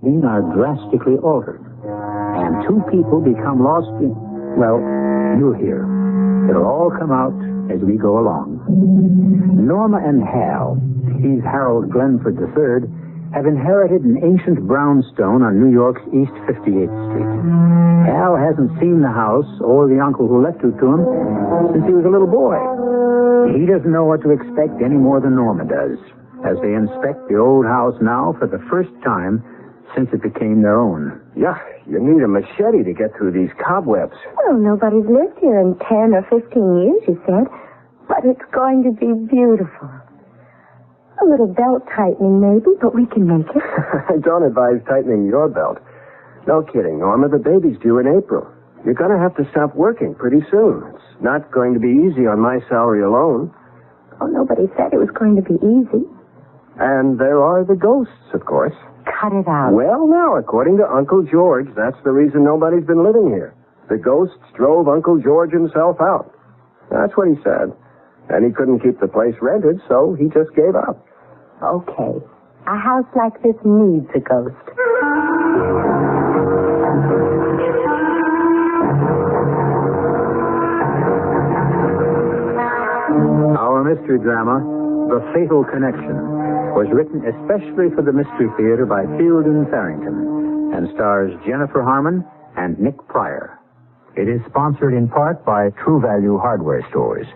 scene are drastically altered. And two people become lost in... Well, you'll hear. It'll all come out as we go along. Norma and Hal, he's Harold Glenford III, have inherited an ancient brownstone on New York's East 58th Street. Hal hasn't seen the house or the uncle who left it to him since he was a little boy. He doesn't know what to expect any more than Norma does, as they inspect the old house now for the first time since it became their own. Yeah, you need a machete to get through these cobwebs. Well, nobody's lived here in 10 or 15 years, you said. But it's going to be beautiful. A little belt tightening, maybe, but we can make it. I don't advise tightening your belt. No kidding, Norma. The baby's due in April. You're going to have to stop working pretty soon. It's not going to be easy on my salary alone. Oh, nobody said it was going to be easy. And there are the ghosts, of course. Cut it out. Well, now, according to Uncle George, that's the reason nobody's been living here. The ghosts drove Uncle George himself out. That's what he said. And he couldn't keep the place rented, so he just gave up. Okay. A house like this needs a ghost. Our mystery drama, The Fatal Connection, was written especially for the Mystery Theater by Fielden Farrington and stars Jennifer Harmon and Nick Pryor. It is sponsored in part by True Value Hardware Stores.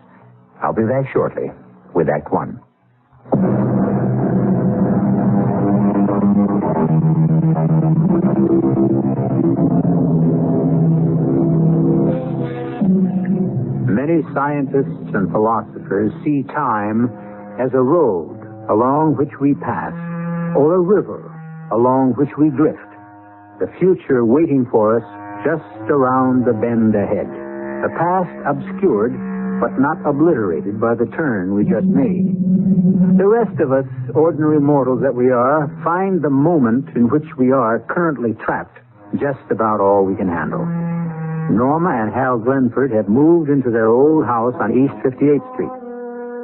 I'll be back shortly with Act One. Many scientists and philosophers see time as a road along which we pass, or a river along which we drift, the future waiting for us just around the bend ahead, the past obscured but not obliterated by the turn we just made. The rest of us, ordinary mortals that we are, find the moment in which we are currently trapped just about all we can handle. Norma and Hal Glenford have moved into their old house on East 58th Street.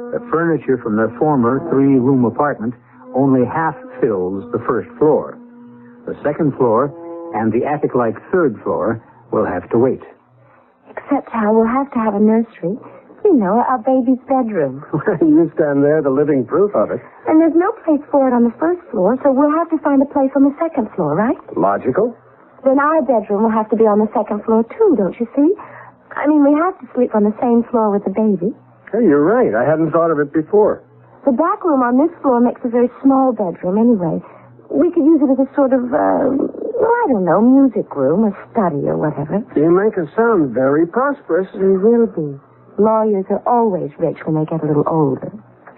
The furniture from their former three-room apartment only half fills the first floor. The second floor and the attic-like third floor will have to wait. Except, Hal, we'll have to have a nursery. You know, our baby's bedroom. You stand there, the living proof of it. And there's no place for it on the first floor, so we'll have to find a place on the second floor, right? Logical. Then our bedroom will have to be on the second floor, too, don't you see? I mean, we have to sleep on the same floor with the baby. Hey, you're right. I hadn't thought of it before. The back room on this floor makes a very small bedroom anyway. We could use it as a sort of, I don't know, music room or study or whatever. You make us sound very prosperous. We will be. Lawyers are always rich when they get a little older.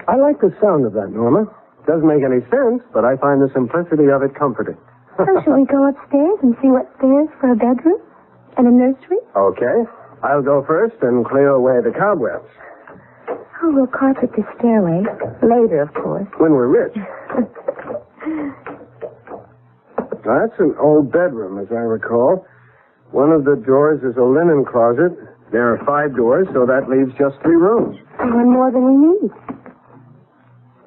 I like the sound of that, Norma. Doesn't make any sense, but I find the simplicity of it comforting. So shall we go upstairs and see what's there for a bedroom and a nursery? Okay. I'll go first and clear away the cobwebs. Oh, we'll carpet the stairway. Later, of course. When we're rich. That's an old bedroom, as I recall. One of the doors is a linen closet. There are 5 doors, so that leaves just 3 rooms. One more than we need.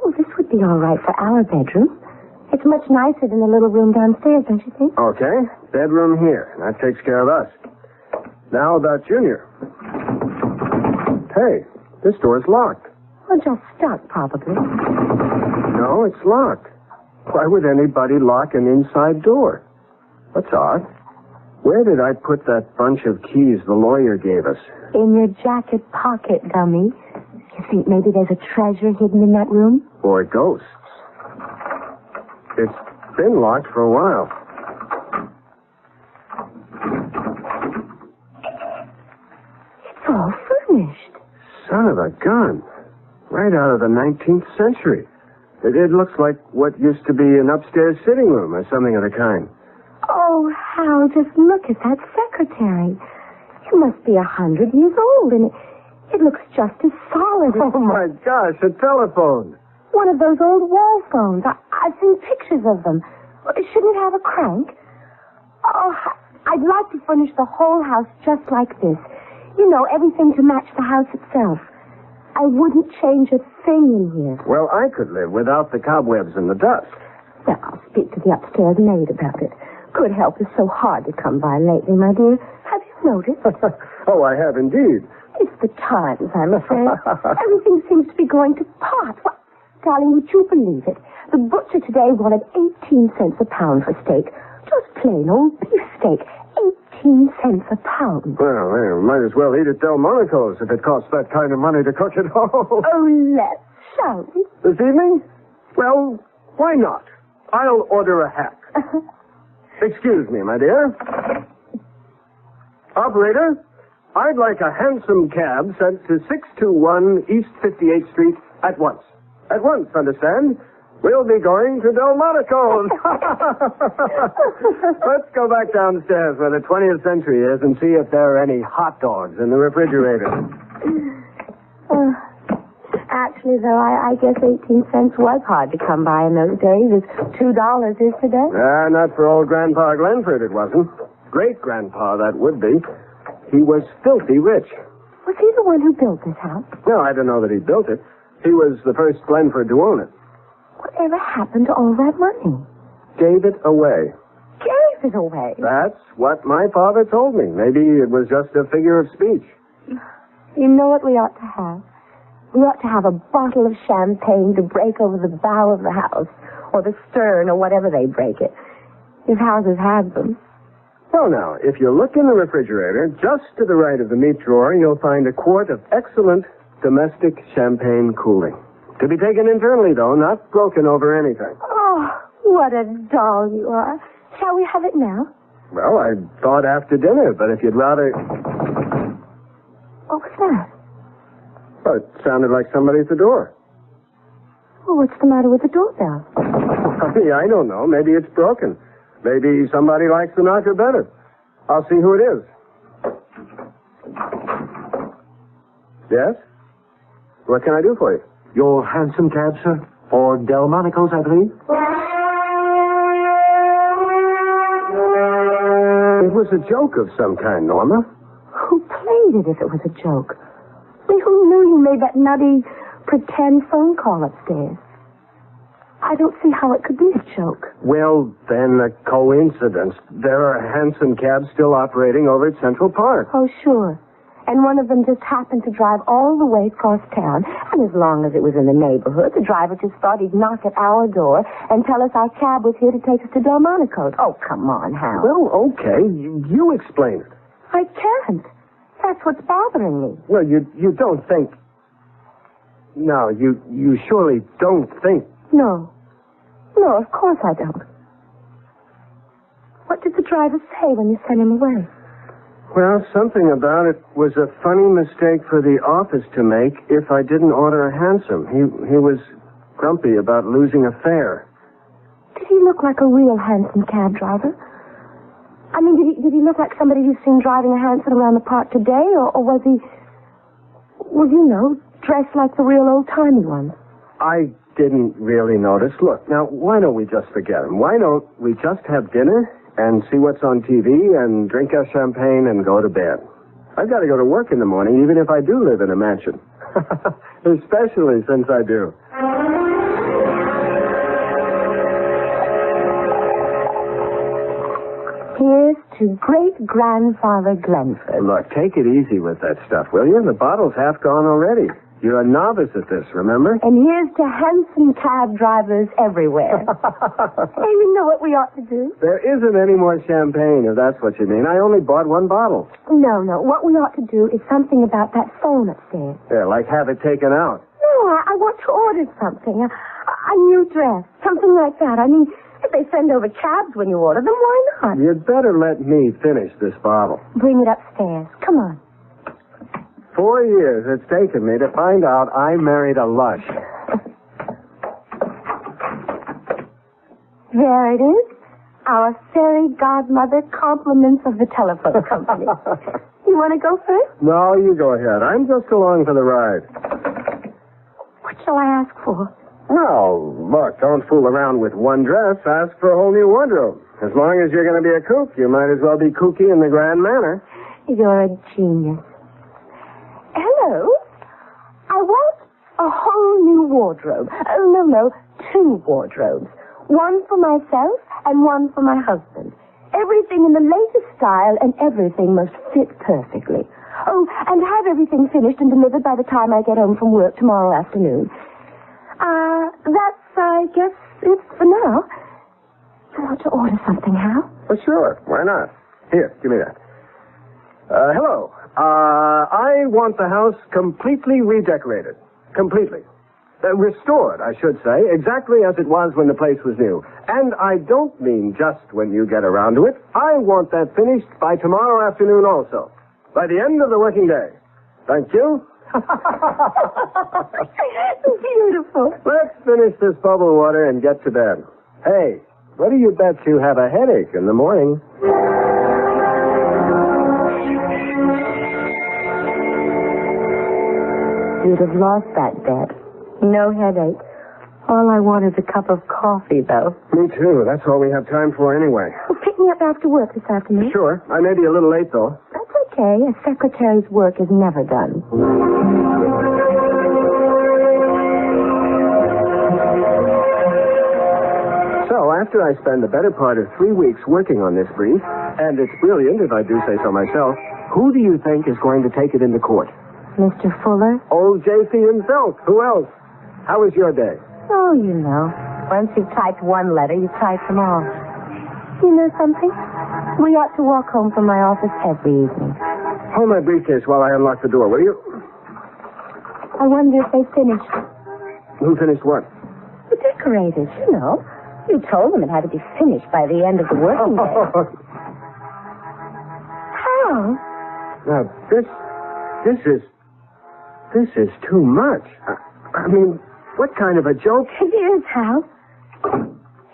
Well, this would be all right for our bedroom. It's much nicer than the little room downstairs, don't you think? Okay. Bedroom here. That takes care of us. Now about Junior. Hey, this door's locked. Well, just stuck, probably. No, it's locked. Why would anybody lock an inside door? That's odd. Where did I put that bunch of keys the lawyer gave us? In your jacket pocket, dummy. You think maybe there's a treasure hidden in that room? Or ghosts. It's been locked for a while. It's all furnished. Son of a gun. Right out of the 19th century. It looks like what used to be an upstairs sitting room or something of the kind. Oh, Hal, just look at that secretary. It must be 100 years old, and it looks just as solid as... Oh, my gosh, a telephone. One of those old wall phones. I've seen pictures of them. Shouldn't it have a crank? Oh, I'd like to furnish the whole house just like this. You know, everything to match the house itself. I wouldn't change a thing in here. Well, I could live without the cobwebs and the dust. Well, I'll speak to the upstairs maid about it. Good help is so hard to come by lately, my dear. Have you noticed? Oh, I have indeed. It's the times, I'm afraid. Everything seems to be going to pot. Well, darling, would you believe it? The butcher today wanted 18 cents a pound for steak. Just plain old beef steak. 18 cents a pound. Well, they might as well eat at Delmonico's if it costs that kind of money to cook at home. Oh, let's, shall we? This evening? Well, why not? I'll order a hack. Excuse me, my dear. Operator, I'd like a hansom cab sent to 621 East 58th Street at once. At once, understand? We'll be going to Delmonico's. Let's go back downstairs where the 20th century is and see if there are any hot dogs in the refrigerator. Actually, though, I guess 18 cents was hard to come by in those days, as $2 is today. Not for old Grandpa Glenford, it wasn't. Great-grandpa, that would be. He was filthy rich. Was he the one who built this house? No, I don't know that he built it. He was the first Glenford to own it. Whatever happened to all that money? Gave it away. Gave it away? That's what my father told me. Maybe it was just a figure of speech. You know what we ought to have? We ought to have a bottle of champagne to break over the bow of the house, or the stern, or whatever they break it. His houses had them. Well, now, if you look in the refrigerator, just to the right of the meat drawer, you'll find a quart of excellent domestic champagne cooling. To be taken internally, though, not broken over anything. Oh, what a doll you are. Shall we have it now? Well, I thought after dinner, but if you'd rather... What was that? Well, it sounded like somebody at the door. Well, what's the matter with the doorbell? I don't know. Maybe it's broken. Maybe somebody likes the knocker better. I'll see who it is. Yes? What can I do for you? Your hansom cab, sir? For Delmonico's, I believe? It was a joke of some kind, Norma. Who played it if it was a joke? I mean, who knew you made that nutty pretend phone call upstairs? I don't see how it could be a joke. Well, then, a coincidence. There are hansom cabs still operating over at Central Park. Oh, sure. And one of them just happened to drive all the way across town. And as long as it was in the neighborhood, the driver just thought he'd knock at our door and tell us our cab was here to take us to Delmonico's. Oh, come on, Hal. Well, okay. You explain it. I can't. That's what's bothering me. Well, you don't think... No, you surely don't think... No. No, of course I don't. What did the driver say when you sent him away? Well, something about it was a funny mistake for the office to make if I didn't order a hansom. He was grumpy about losing a fare. Did he look like a real hansom cab driver? I mean, did he look like somebody you've seen driving a hansom around the park today, or was he, well, you know, dressed like the real old-timey ones? I didn't really notice. Look, now, why don't we just forget him? Why don't we just have dinner and see what's on TV and drink our champagne and go to bed? I've got to go to work in the morning, even if I do live in a mansion. Especially since I do. Here's to great-grandfather Glenford. Look, take it easy with that stuff, will you? The bottle's half gone already. You're a novice at this, remember? And here's to hansom cab drivers everywhere. Hey, you know what we ought to do? There isn't any more champagne, if that's what you mean. I only bought one bottle. No. What we ought to do is something about that phone upstairs. Yeah, like have it taken out. No, I want to order something. A new dress. Something like that. I mean, if they send over cabs when you order them, why not? You'd better let me finish this bottle. Bring it upstairs. Come on. 4 years it's taken me to find out I married a lush. There it is. Our fairy godmother compliments of the telephone company. You want to go first? No, you go ahead. I'm just along for the ride. What shall I ask for? No, look, don't fool around with one dress. Ask for a whole new wardrobe. As long as you're going to be a kook, you might as well be kooky in the grand manner. You're a genius. Hello? I want a whole new wardrobe. Oh, no, 2 wardrobes. One for myself and one for my husband. Everything in the latest style and everything must fit perfectly. Oh, and have everything finished and delivered by the time I get home from work tomorrow afternoon. That's, I guess, it for now. You want to order something, Hal? Well, sure. Why not? Here, give me that. Hello. I want the house completely redecorated. Completely. Restored, I should say, exactly as it was when the place was new. And I don't mean just when you get around to it. I want that finished by tomorrow afternoon also. By the end of the working day. Thank you. Beautiful. Let's finish this bubble water and get to bed. Hey, what do you bet you have a headache in the morning? You'd have lost that bet. No headache. All I want is a cup of coffee, though. Me too. That's all we have time for anyway. Well, pick me up after work this afternoon. Sure. I may be a little late, though. That's okay. A secretary's work is never done. So, after I spend the better part of 3 weeks working on this brief, and it's brilliant if I do say so myself, who do you think is going to take it into court? Mr. Fuller? Old J.C. himself. Who else? How was your day? Oh, you know. Once you've typed one letter, you've typed them all. You know something? We ought to walk home from my office every evening. Hold my briefcase while I unlock the door, will you? I wonder if they finished. Who finished what? The decorators, you know. You told them it had to be finished by the end of the working day. How? Now, this is too much. I mean, what kind of a joke? It is, Hal.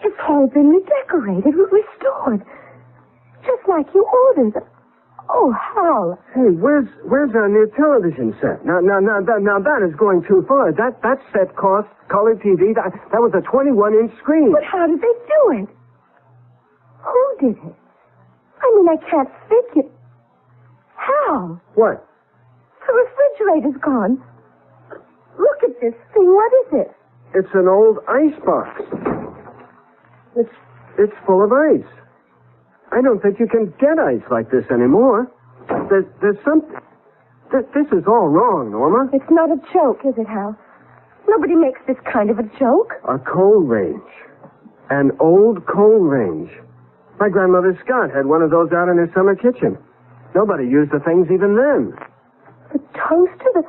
It's all been redecorated, restored. Just like you ordered. Oh, Hal. Hey, where's our new television set? Now that is going too far. That set cost color TV. That was a 21-inch screen. But how did they do it? Who did it? I mean, I can't figure. Hal. What? The refrigerator's gone. Look at this thing. What is it? It's an old ice box. It's full of ice. I don't think you can get ice like this anymore. There's something. This is all wrong, Norma. It's not a joke, is it, Hal? Nobody makes this kind of a joke. A coal range. An old coal range. My grandmother Scott had one of those out in her summer kitchen. Nobody used the things even then. The toaster,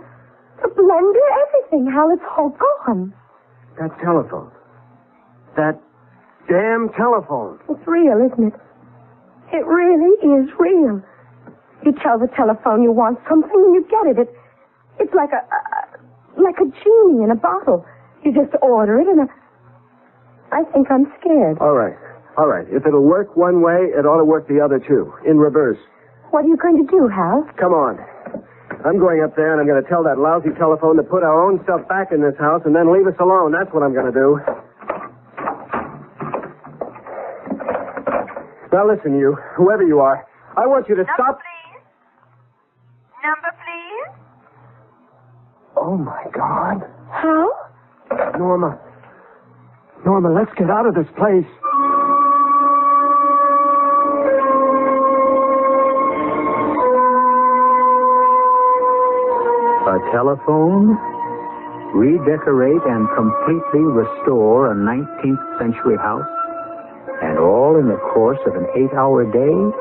the blender, everything, Hal, it's all gone. That telephone. That damn telephone. It's real, isn't it? It really is real. You tell the telephone you want something and you get it. It's like a genie in a bottle. You just order it and I think I'm scared. All right. If it'll work one way, it ought to work the other too. In reverse. What are you going to do, Hal? Come on. I'm going up there and I'm going to tell that lousy telephone to put our own stuff back in this house and then leave us alone. That's what I'm going to do. Now listen, you, whoever you are, I want you to stop. Please. Number, please. Oh, my God. Hal? Norma, let's get out of this place. A telephone, redecorate and completely restore a 19th century house, and all in the course of an 8-hour day?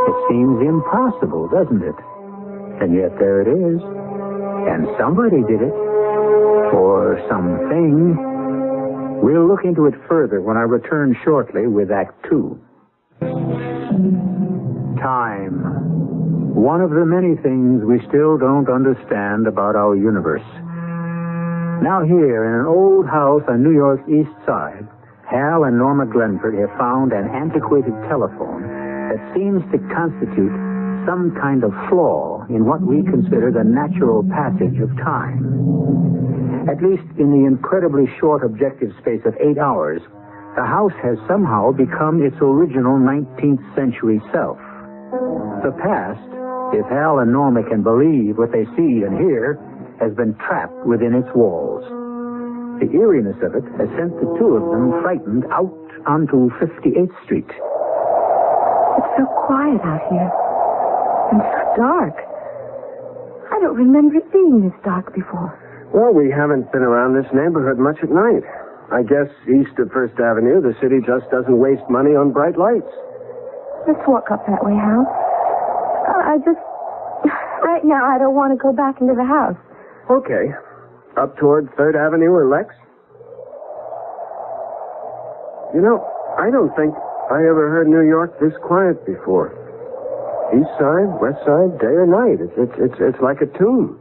It seems impossible, doesn't it? And yet there it is. And somebody did it. Or something. We'll look into it further when I return shortly with Act 2. Time. One of the many things we still don't understand about our universe. Now here, in an old house on New York's East Side, Hal and Norma Glenford have found an antiquated telephone that seems to constitute some kind of flaw in what we consider the natural passage of time. At least in the incredibly short objective space of 8 hours, the house has somehow become its original 19th century self. The past, if Hal and Norma can believe what they see and hear, has been trapped within its walls. The eeriness of it has sent the two of them frightened out onto 58th Street. It's so quiet out here. And so dark. I don't remember it being this dark before. Well, we haven't been around this neighborhood much at night. I guess east of First Avenue, the city just doesn't waste money on bright lights. Let's walk up that way, Hal. Right now, I don't want to go back into the house. Okay. Up toward 3rd Avenue or Lex? You know, I don't think I ever heard New York this quiet before. East side, west side, day or night. It's like a tomb.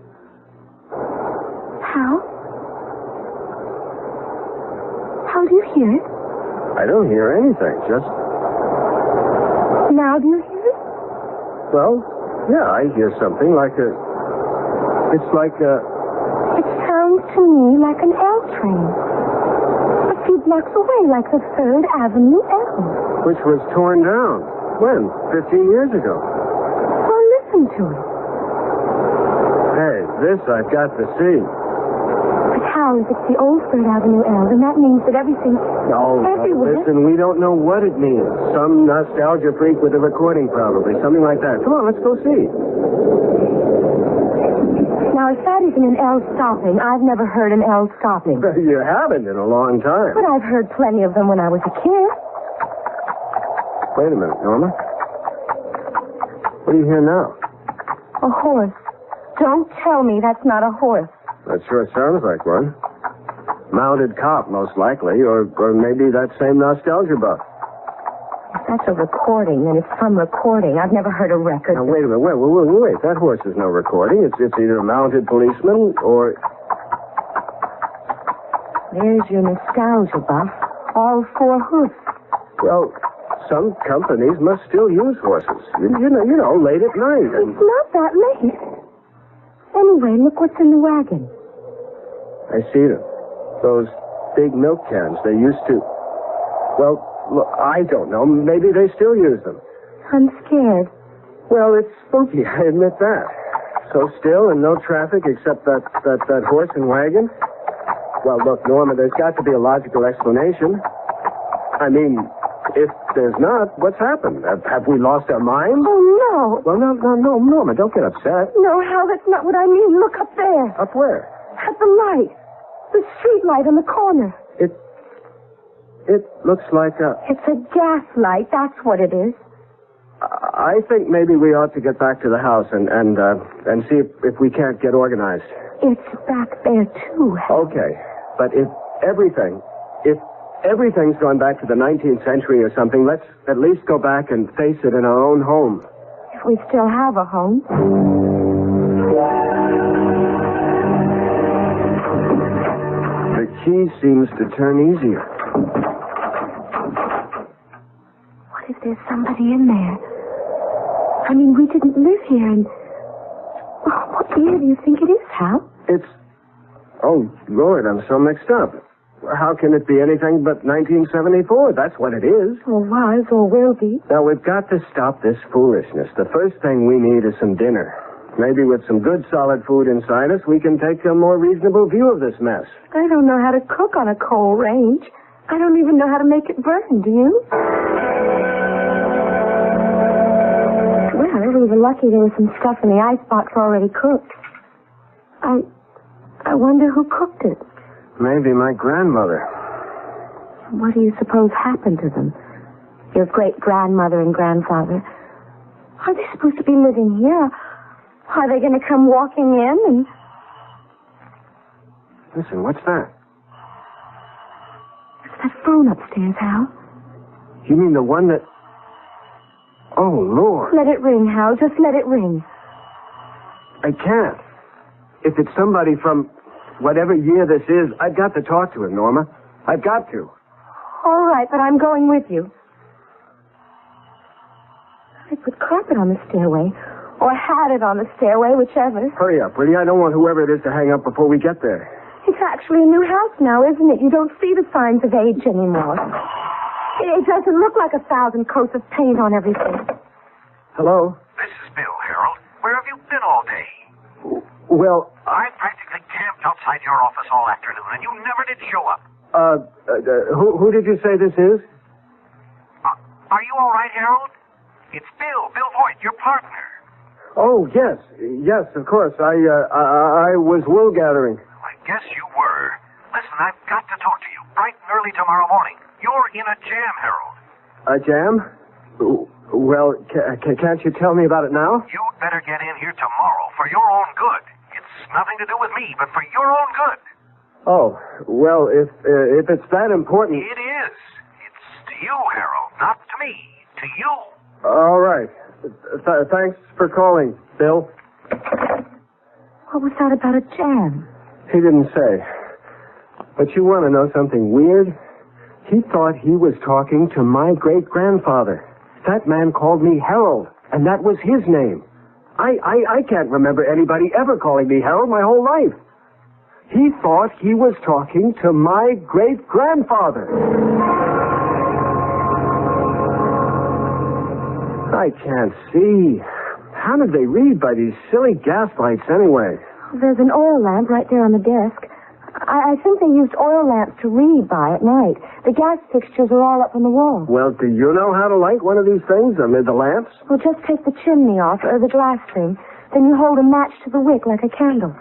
Hal? Hal, do you hear it? I don't hear anything, just... Now do you hear it? Well, yeah, I hear something like a... It's like a... It sounds to me like an L train. A few blocks away, like the 3rd Avenue L. Which was torn down. When? 15 years ago. Well, listen to it. Hey, this I've got to see. But how, if it's the old 3rd Avenue L, then that means that everything... No, everywhere... listen, we don't know what it means. Some nostalgia freak with a recording, probably. Something like that. Come on, let's go see. Now, if that isn't an L stopping, I've never heard an L stopping. You haven't in a long time. But I've heard plenty of them when I was a kid. Wait a minute, Norma. What do you hear now? A horse. Don't tell me that's not a horse. That sure sounds like one. Mounted cop, most likely, or maybe that same nostalgia buff. If that's a recording, then it's some recording. I've never heard a record. Now, wait a minute. Wait. That horse is no recording. It's either a mounted policeman or... There's your nostalgia buff. All 4 hoofs. Well, some companies must still use horses. You know, late at night. And... It's not that late. Anyway, look what's in the wagon. I see them. Those big milk cans. They used to... Well, look, I don't know. Maybe they still use them. I'm scared. Well, it's spooky, I admit that. So still and no traffic except that horse and wagon? Well, look, Norma, there's got to be a logical explanation. I mean, if there's not, what's happened? Have we lost our minds? Oh, no. Well, no, Norma, don't get upset. No, Hal, that's not what I mean. Look up there. Up where? At the light. The street light on the corner. It looks like a... It's a gas light, that's what it is. I think maybe we ought to get back to the house and see if we can't get organized. It's back there, too, Hal. Okay, but if everything's gone back to the 19th century or something, let's at least go back and face it in our own home. If we still have a home. The key seems to turn easier. What if there's somebody in there? I mean, we didn't live here, and... Oh, what year do you think it is, Hal? It's... Oh, Lord, I'm so mixed up. How can it be anything but 1974? That's what it is. Or was, or will be. Now, we've got to stop this foolishness. The first thing we need is some dinner. Maybe with some good, solid food inside us, we can take a more reasonable view of this mess. I don't know how to cook on a coal range. I don't even know how to make it burn, do you? Well, we were lucky there was some stuff in the icebox already cooked. I wonder who cooked it. Maybe my grandmother. What do you suppose happened to them? Your great-grandmother and grandfather. Are they supposed to be living here? Are they going to come walking in and... Listen, what's that? It's that phone upstairs, Hal. You mean the one that... Oh, Lord. Let it ring, Hal. Just let it ring. I can't. If it's somebody from whatever year this is, I've got to talk to him, Norma. I've got to. All right, but I'm going with you. I put carpet on the stairway. Or had it on the stairway, whichever. Hurry up, will you? I don't want whoever it is to hang up before we get there. It's actually a new house now, isn't it? You don't see the signs of age anymore. It doesn't look like 1,000 coats of paint on everything. Hello? This is Bill, Harold. Where have you been all day? Well, I practically camped outside your office all afternoon, and you never did show up. who did you say this is? Are you all right, Harold? It's Bill Voigt, your partner. Oh, yes, of course. I was wool gathering. I guess you were. Listen, I've got to talk to you bright and early tomorrow morning. You're in a jam, Harold. A jam? Well, can't you tell me about it now? You'd better get in here tomorrow for your own good. It's nothing to do with me, but for your own good. Oh, well, if it's that important... It is. It's to you, Harold, not to me. To you. All right. Thanks for calling, Bill. What was that about a jam? He didn't say. But you want to know something weird? He thought he was talking to my great-grandfather. That man called me Harold, and that was his name. I can't remember anybody ever calling me Harold my whole life. He thought he was talking to my great-grandfather. I can't see. How did they read by these silly gas lights anyway? There's an oil lamp right there on the desk. I think they used oil lamps to read by at night. The gas fixtures are all up on the wall. Well, do you know how to light one of these things amid the lamps? Well, just take the chimney off, or the glass thing. Then you hold a match to the wick like a candle.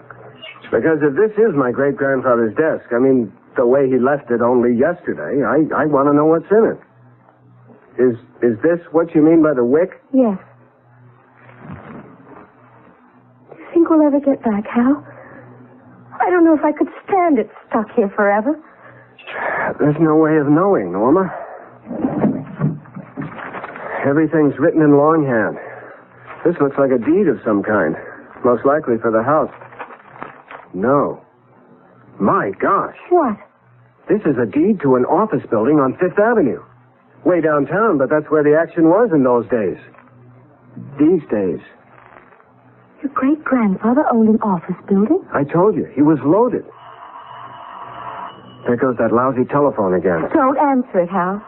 Because if this is my great-grandfather's desk, I mean, the way he left it only yesterday, I want to know what's in it. Is this what you mean by the wick? Yes. Do you think we'll ever get back, Hal? I don't know if I could stand it stuck here forever. There's no way of knowing, Norma. Everything's written in longhand. This looks like a deed of some kind. Most likely for the house. No. My gosh. What? This is a deed to an office building on Fifth Avenue. Way downtown, but that's where the action was in those days. These days. Your great-grandfather owned an office building? I told you, he was loaded. There goes that lousy telephone again. Don't answer it, Hal.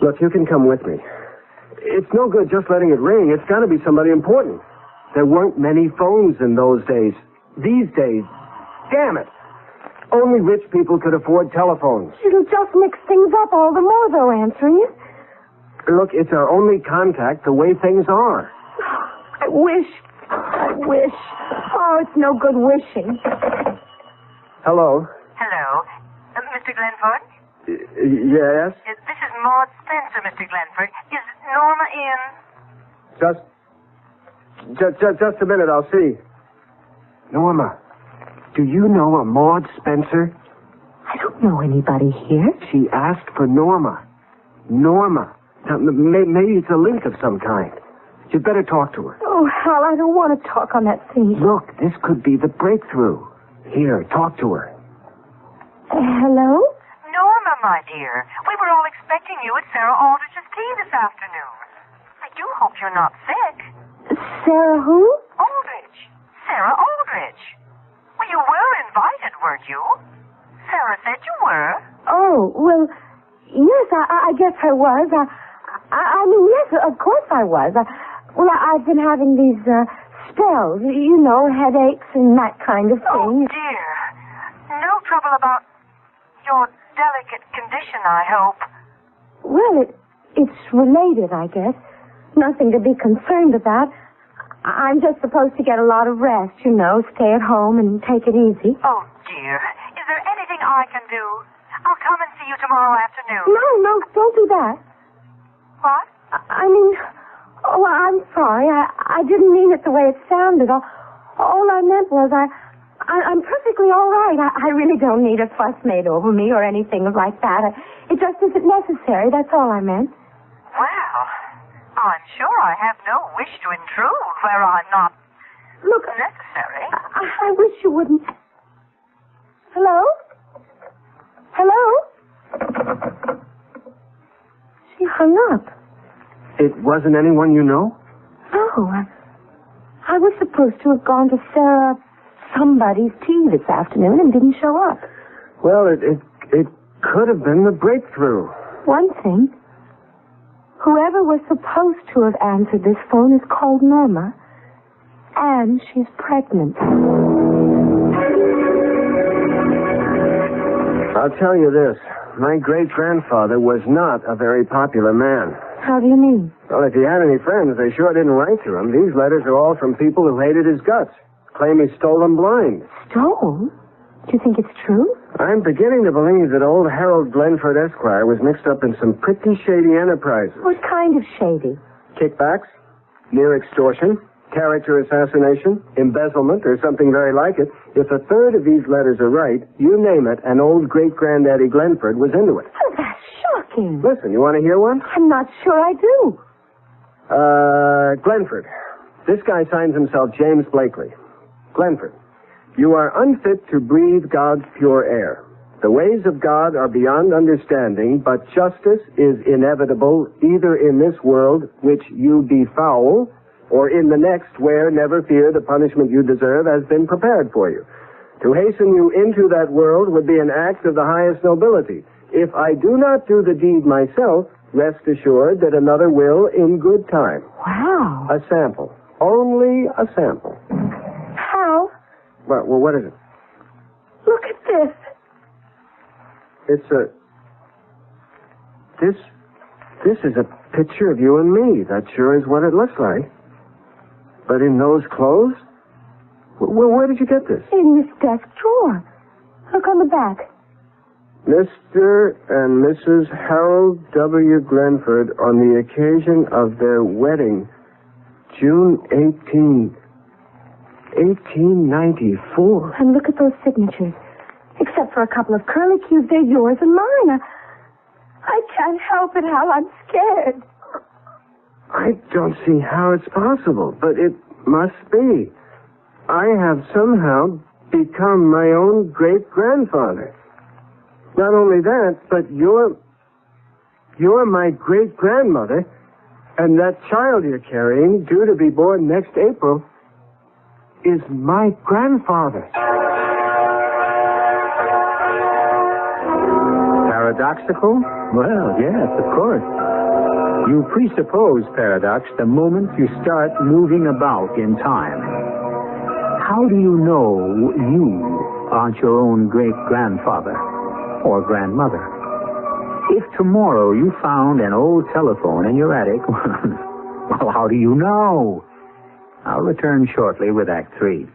Look, you can come with me. It's no good just letting it ring. It's got to be somebody important. There weren't many phones in those days. These days, damn it. Only rich people could afford telephones. It'll just mix things up all the more, though, answering it. Look, it's our only contact the way things are. I wish. Oh, it's no good wishing. Hello. Hello. Mr. Glenford? Yes? This is Maud Spencer, Mr. Glenford. Is Norma in? Just a minute, I'll see. Norma, do you know a Maud Spencer? I don't know anybody here. She asked for Norma. Norma. Now, maybe it's a link of some kind. You'd better talk to her. Oh, Hal, I don't want to talk on that thing. Look, this could be the breakthrough. Here, talk to her. Hello? Norma, my dear. We were all expecting you at Sarah Aldrich's tea this afternoon. I do hope you're not sick. Sarah who? Aldrich. Sarah Aldrich. Well, you were invited, weren't you? Sarah said you were. Oh, well, yes, I guess I was. I mean, yes, of course I was. I've been having these spells, you know, headaches and that kind of thing. Oh, dear. No trouble about your delicate condition, I hope. Well, it's related, I guess. Nothing to be concerned about. I'm just supposed to get a lot of rest, you know, stay at home and take it easy. Oh, dear. Is there anything I can do? I'll come and see you tomorrow afternoon. No, don't do that. What? I mean, I'm sorry. I didn't mean it the way it sounded. All I meant was I'm perfectly all right. I really don't need a fuss made over me or anything like that. It just isn't necessary. That's all I meant. Well, I'm sure I have no wish to intrude where I'm not necessary. I wish you wouldn't. Hello? She hung up. It wasn't anyone you know? No, I was supposed to have gone to Sarah somebody's tea this afternoon and didn't show up. Well, it could have been the breakthrough. One thing, whoever was supposed to have answered this phone is called Norma, And she's pregnant. I'll tell you this. My great-grandfather was not a very popular man. How do you mean? Well, if he had any friends, they sure didn't write to him. These letters are all from people who hated his guts. Claim he stole them blind. Stole? Do you think it's true? I'm beginning to believe that old Harold Glenford Esquire was mixed up in some pretty shady enterprises. What kind of shady? Kickbacks, near extortion, character assassination, embezzlement, or something very like it. If a third of these letters are right, you name it, and old great-granddaddy Glenford was into it. Oh, that's shocking. Listen, you want to hear one? I'm not sure I do. Glenford. This guy signs himself James Blakely. Glenford, you are unfit to breathe God's pure air. The ways of God are beyond understanding, but justice is inevitable either in this world, which you befoul, or in the next where, never fear, the punishment you deserve has been prepared for you. To hasten you into that world would be an act of the highest nobility. If I do not do the deed myself, rest assured that another will in good time. Wow. A sample. Only a sample. How? Well, what is it? Look at this. It's a... This is a picture of you and me. That sure is what it looks like. But in those clothes? Well, where did you get this? In this desk drawer. Look on the back. Mr. and Mrs. Harold W. Glenford on the occasion of their wedding, June 18, 1894. And look at those signatures. Except for a couple of curlicues, they're yours and mine. I can't help it, Hal. I'm scared. I don't see how it's possible, but it must be. I have somehow become my own great-grandfather. Not only that, but you're my great-grandmother, and that child you're carrying, due to be born next April, is my grandfather. Paradoxical? Well, yes, of course. You presuppose paradox the moment you start moving about in time. How do you know you aren't your own great-grandfather or grandmother? If tomorrow you found an old telephone in your attic, well, how do you know? I'll return shortly with Act 3.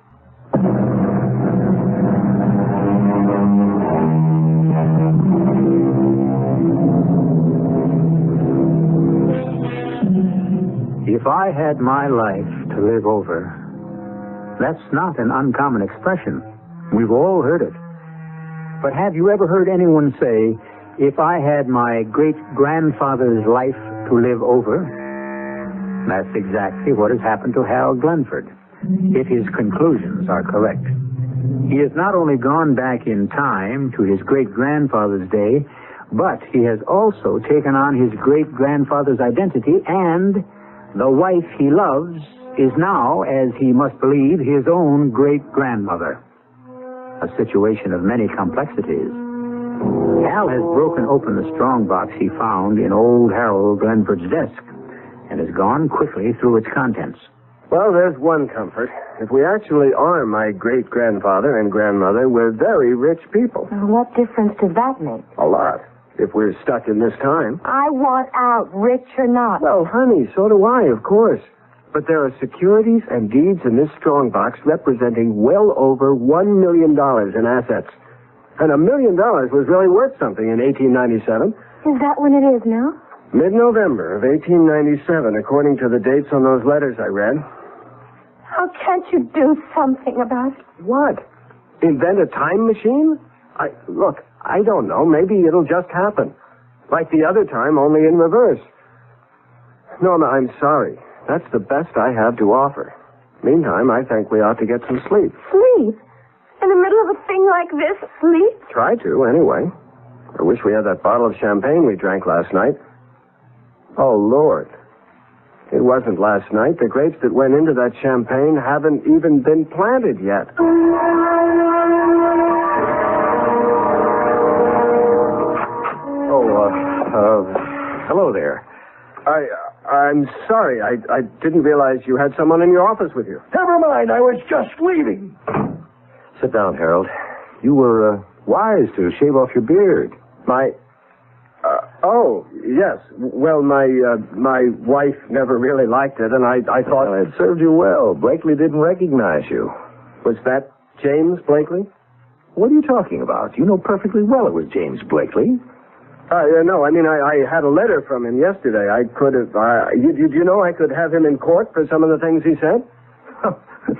If I had my life to live over, that's not an uncommon expression. We've all heard it. But have you ever heard anyone say, if I had my great-grandfather's life to live over? That's exactly what has happened to Harold Glenford, if his conclusions are correct. He has not only gone back in time to his great-grandfather's day, but he has also taken on his great-grandfather's identity, and the wife he loves is now, as he must believe, his own great-grandmother. A situation of many complexities. Hal has broken open the strongbox he found in old Harold Glenford's desk and has gone quickly through its contents. Well, there's one comfort. If we actually are my great-grandfather and grandmother, we're very rich people. Well, what difference does that make? A lot. If we're stuck in this time. I want out, rich or not. Well, honey, so do I, of course. But there are securities and deeds in this strongbox representing well over $1 million in assets. And $1 million was really worth something in 1897. Is that when it is now? Mid-November of 1897, according to the dates on those letters I read. How can't you do something about it? What? Invent a time machine? Look, I don't know. Maybe it'll just happen. Like the other time, only in reverse. Norma, I'm sorry. That's the best I have to offer. Meantime, I think we ought to get some sleep. Sleep? In the middle of a thing like this, sleep? Try to, anyway. I wish we had that bottle of champagne we drank last night. Oh, Lord. It wasn't last night. The grapes that went into that champagne haven't even been planted yet. Hello there. I'm sorry. I didn't realize you had someone in your office with you. Never mind. I was just leaving. Sit down, Harold. You were wise to shave off your beard. Oh, yes. Well, my wife never really liked it, and I thought... Well, it served you well. Blakely didn't recognize you. Was that James Blakely? What are you talking about? You know perfectly well it was James Blakely. No, I mean, I had a letter from him yesterday. I could have... you know I could have him in court for some of the things he said?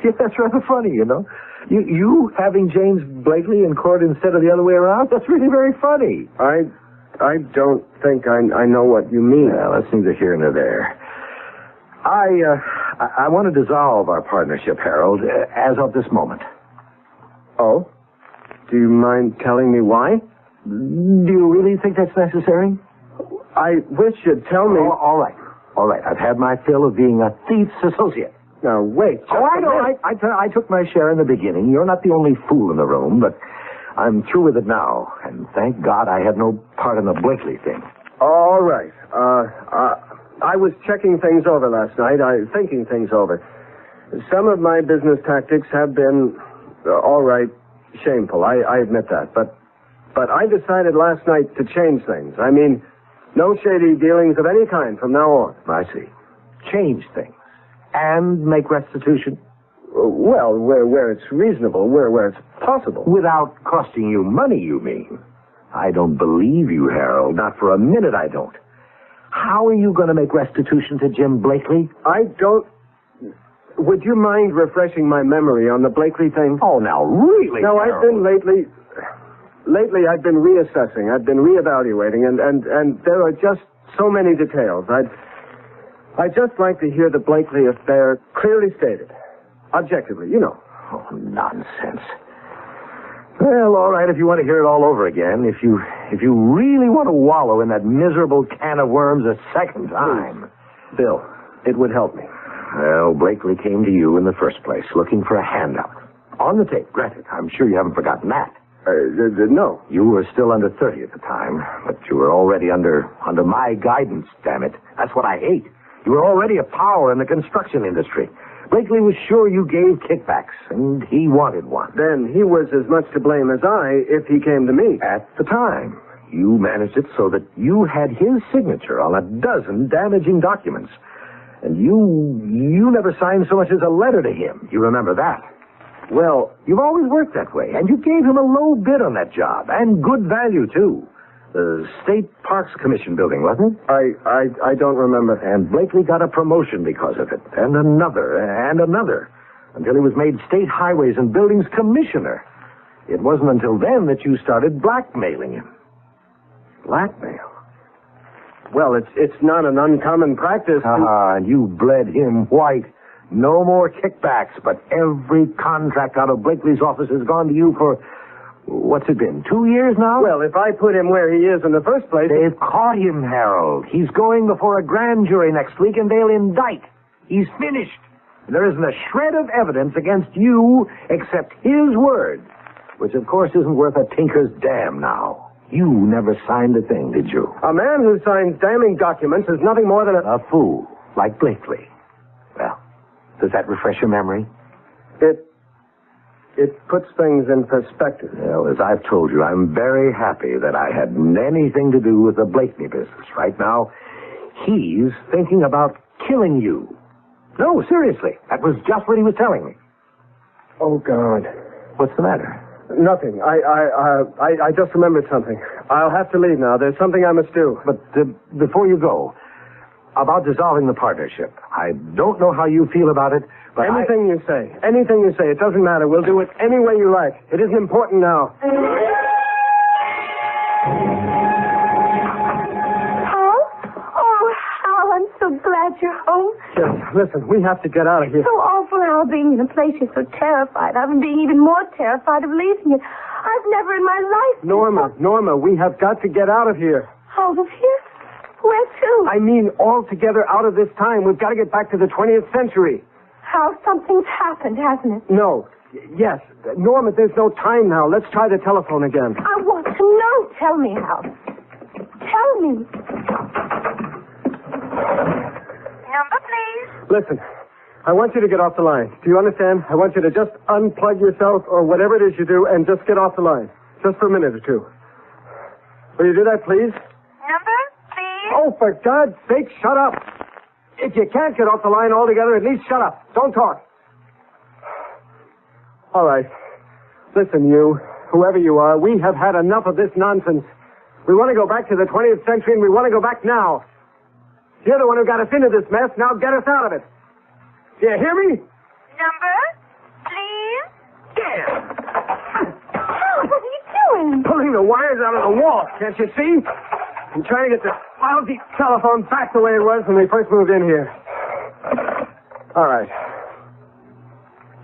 Yeah, that's rather funny, you know. You having James Blakely in court instead of the other way around? That's really very funny. I don't think I know what you mean. Well, that's neither here nor there. I want to dissolve our partnership, Harold, as of this moment. Oh? Do you mind telling me why? Do you really think that's necessary? I wish you'd tell me... All right. I've had my fill of being a thief's associate. Now, wait. I know. I took my share in the beginning. You're not the only fool in the room, but I'm through with it now. And thank God I had no part in the Blakely thing. All right. I was checking things over last night. Thinking things over. Some of my business tactics have been, all right, shameful. I admit that. But I decided last night to change things. I mean, no shady dealings of any kind from now on. I see. Change things. And make restitution? Well, where it's reasonable, where it's possible. Without costing you money, you mean? I don't believe you, Harold. Not for a minute, I don't. How are you going to make restitution to Jim Blakely? I don't... Would you mind refreshing my memory on the Blakely thing? Oh, now, really, No, Harold? I've been Lately, I've been reassessing. I've been reevaluating, and there are just so many details. I'd just like to hear the Blakely affair clearly stated. Objectively, you know. Oh, nonsense. Well, all right, if you want to hear it all over again, if you really want to wallow in that miserable can of worms a second time. Please. Bill, it would help me. Well, Blakely came to you in the first place, looking for a handout. On the tape, granted. I'm sure you haven't forgotten that. No. You were still under 30 at the time, but you were already under my guidance, damn it. That's what I hate. You were already a power in the construction industry. Blakely was sure you gave kickbacks, and he wanted one. Then he was as much to blame as I if he came to me. At the time, you managed it so that you had his signature on a dozen damaging documents. And you never signed so much as a letter to him. You remember that? Well, you've always worked that way, and you gave him a low bid on that job, and good value, too. The State Parks Commission building, wasn't it? I don't remember. And Blakely got a promotion because of it, and another, until he was made State Highways and Buildings Commissioner. It wasn't until then that you started blackmailing him. Blackmail? Well, it's not an uncommon practice. And you bled him white. No more kickbacks, but every contract out of Blakely's office has gone to you for... What's it been, 2 years now? Well, if I put him where he is in the first place... They've caught him, Harold. He's going before a grand jury next week, and they'll indict. He's finished. There isn't a shred of evidence against you except his word, which, of course, isn't worth a tinker's damn now. You never signed a thing, did you? A man who signs damning documents is nothing more than a fool, like Blakely. Well, does that refresh your memory? It puts things in perspective. Well, as I've told you, I'm very happy that I had anything to do with the Blakely business. Right now, he's thinking about killing you. No, seriously. That was just what he was telling me. Oh, God. What's the matter? Nothing. I just remembered something. I'll have to leave now. There's something I must do. But before you go, about dissolving the partnership. I don't know how you feel about it, but Anything you say. It doesn't matter. We'll do it any way you like. It isn't important now. Hal? Oh, Hal, I'm so glad you're home. Just listen, we have to get out of here. So awful, Hal, being in a place you're so terrified of and being even more terrified of leaving it. I've never in my life... Norma, we have got to get out of here. Out of here? Where to? I mean, altogether out of this time. We've got to get back to the 20th century. Hal, something's happened, hasn't it? No. Yes. Norma, there's no time now. Let's try the telephone again. I want to know. Tell me, Hal. Tell me. Number, please. Listen, I want you to get off the line. Do you understand? I want you to just unplug yourself or whatever it is you do and just get off the line. Just for a minute or two. Will you do that, please? Number, please. Oh, for God's sake, shut up. If you can't get off the line altogether, at least shut up. Don't talk. All right. Listen, you, whoever you are, we have had enough of this nonsense. We want to go back to the 20th century, and we want to go back now. You're the one who got us into this mess. Now get us out of it. Do you hear me? Number, please. Hal, what are you doing? Pulling the wires out of the wall, can't you see? I'm trying to get this lousy telephone back the way it was when we first moved in here. All right.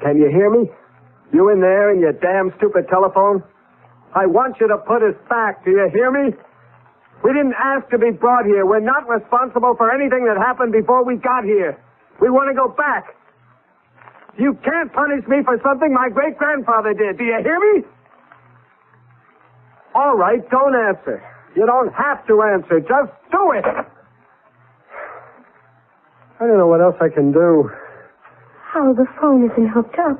Can you hear me? You in there in your damn stupid telephone? I want you to put us back. Do you hear me? We didn't ask to be brought here. We're not responsible for anything that happened before we got here. We want to go back. You can't punish me for something my great-grandfather did. Do you hear me? All right, don't answer. You don't have to answer. Just do it. I don't know what else I can do. Hal, the phone isn't hooked up.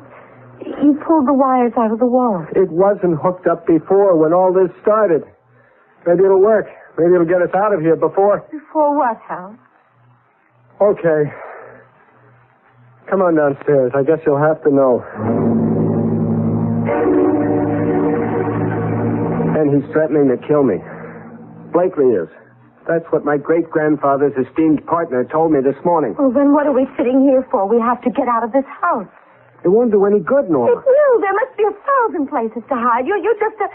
You pulled the wires out of the wall. It wasn't hooked up before when all this started. Maybe it'll work. Maybe it'll get us out of here before... Before what, Hal? Okay. Come on downstairs. I guess you'll have to know. And he's threatening to kill me. Blakely is. That's what my great-grandfather's esteemed partner told me this morning. Well, then what are we sitting here for? We have to get out of this house. It won't do any good, Norma. It will. There must be 1,000 places to hide. You're just a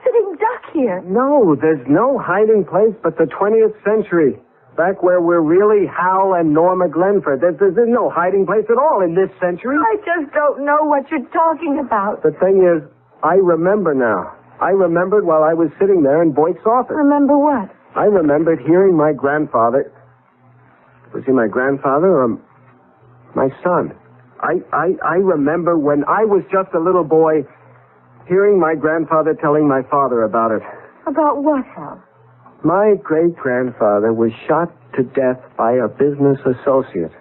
sitting duck here. No, there's no hiding place but the 20th century. Back where we're really Hal and Norma Glenford. There's no hiding place at all in this century. I just don't know what you're talking about. The thing is, I remember now. I remembered while I was sitting there in Boyd's office. Remember what? I remembered hearing my grandfather. Was he my grandfather or my son? I remember when I was just a little boy hearing my grandfather telling my father about it. About what, Hal? My great-grandfather was shot to death by a business associate.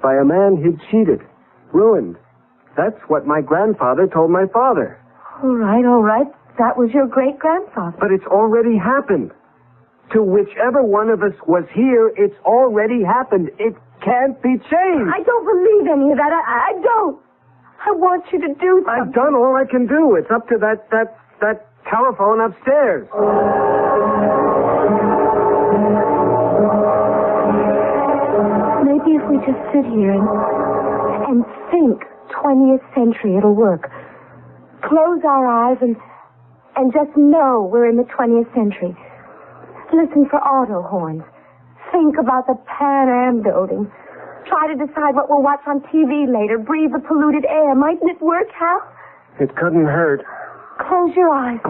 By a man he'd cheated, ruined. That's what my grandfather told my father. All right. That was your great-grandfather. But it's already happened. To whichever one of us was here, it's already happened. It can't be changed. I don't believe any of that. I don't. I want you to do something. I've done all I can do. It's up to that telephone upstairs. Maybe if we just sit here and think 20th century, it'll work. Close our eyes and just know we're in the 20th century. Listen for auto horns. Think about the Pan Am building. Try to decide what we'll watch on TV later. Breathe the polluted air. Mightn't it work, Hal? It couldn't hurt. Close your eyes.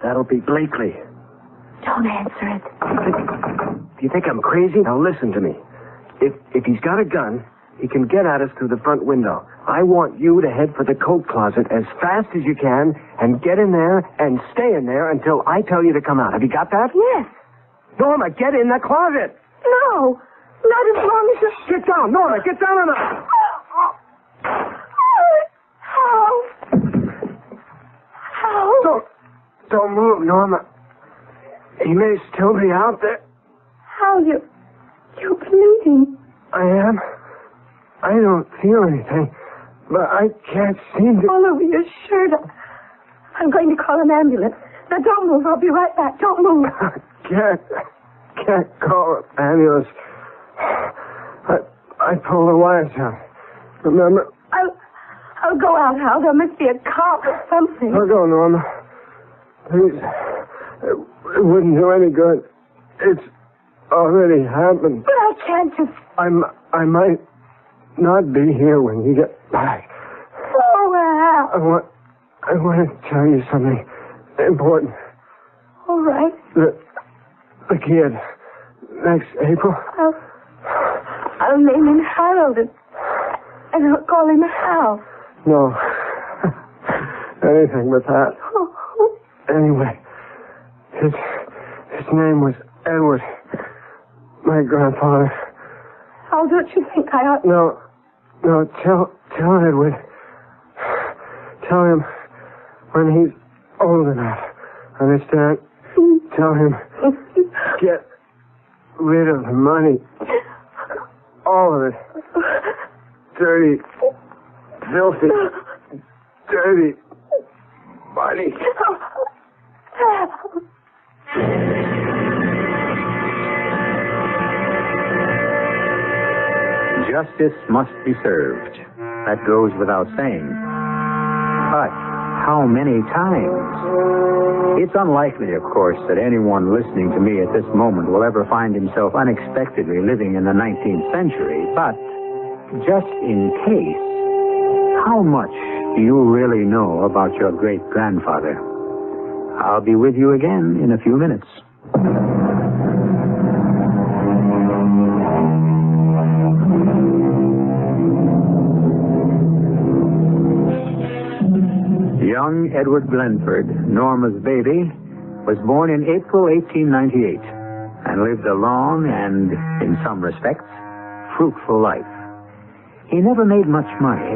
That'll be Blakely. Don't answer it. Do you think I'm crazy? Now listen to me. If he's got a gun, he can get at us through the front window. I want you to head for the coat closet as fast as you can and get in there and stay in there until I tell you to come out. Have you got that? Yes. Norma, get in the closet. No. Not as long as you... Get down, Norma. Get down on the... How? Don't move, Norma. He may still be out there. How? You're bleeding. I am. I don't feel anything, but I can't seem to... All over your shirt. I'm going to call an ambulance. Now, don't move. I'll be right back. Don't move. Can't call an ambulance. I pulled the wires out. Remember? I'll go out, Hal. There must be a cop or something. I'll go, Norma. Please. It wouldn't do any good. It's already happened. But I can't just... I might not be here when you get back. Oh, Hal. I want to tell you something important. All right. The kid. Next April. I'll name him Harold and I'll call him Hal. No. Anything but that. Oh. Anyway, His name was Edward. My grandfather. Oh, don't you think I ought... No, tell Edward. Tell him when he's old enough. Understand? Tell him. Get rid of the money. All of it. Dirty, filthy, dirty money. Justice must be served. That goes without saying. But how many times? It's unlikely, of course, that anyone listening to me at this moment will ever find himself unexpectedly living in the 19th century. But just in case, how much do you really know about your great-grandfather? I'll be with you again in a few minutes. Young Edward Glenford, Norma's baby, was born in April 1898 and lived a long and, in some respects, fruitful life. He never made much money,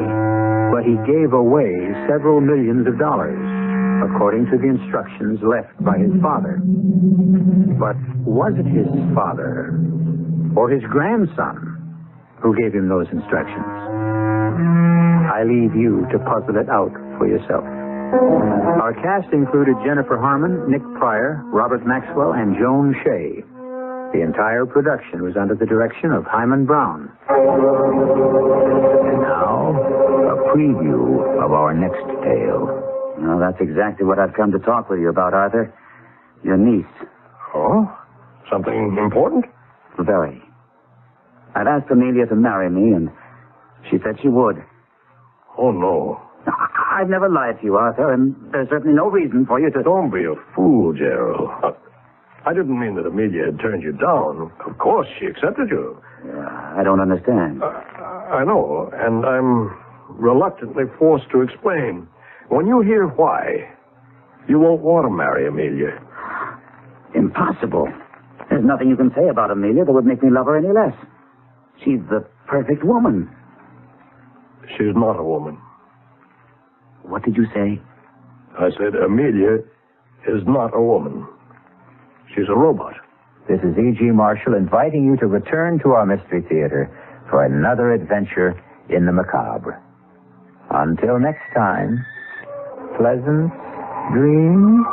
but he gave away several millions of dollars, according to the instructions left by his father. But was it his father or his grandson who gave him those instructions? I leave you to puzzle it out for yourself. Our cast included Jennifer Harmon, Nick Pryor, Robert Maxwell, and Joan Shea. The entire production was under the direction of Himan Brown. And now, a preview of our next tale. Well, that's exactly what I've come to talk with you about, Arthur. Your niece. Oh? Something important? Very. I've asked Amelia to marry me, and she said she would. Oh, no. I've never lied to you, Arthur, and there's certainly no reason for you to... Don't be a fool, Gerald. I didn't mean that Amelia had turned you down. Of course, she accepted you. I don't understand. I know, and I'm reluctantly forced to explain. When you hear why, you won't want to marry Amelia. Impossible. There's nothing you can say about Amelia that would make me love her any less. She's the perfect woman. She's not a woman. What did you say? I said Amelia is not a woman. She's a robot. This is E.G. Marshall inviting you to return to our Mystery Theater for another adventure in the macabre. Until next time, pleasant dreams.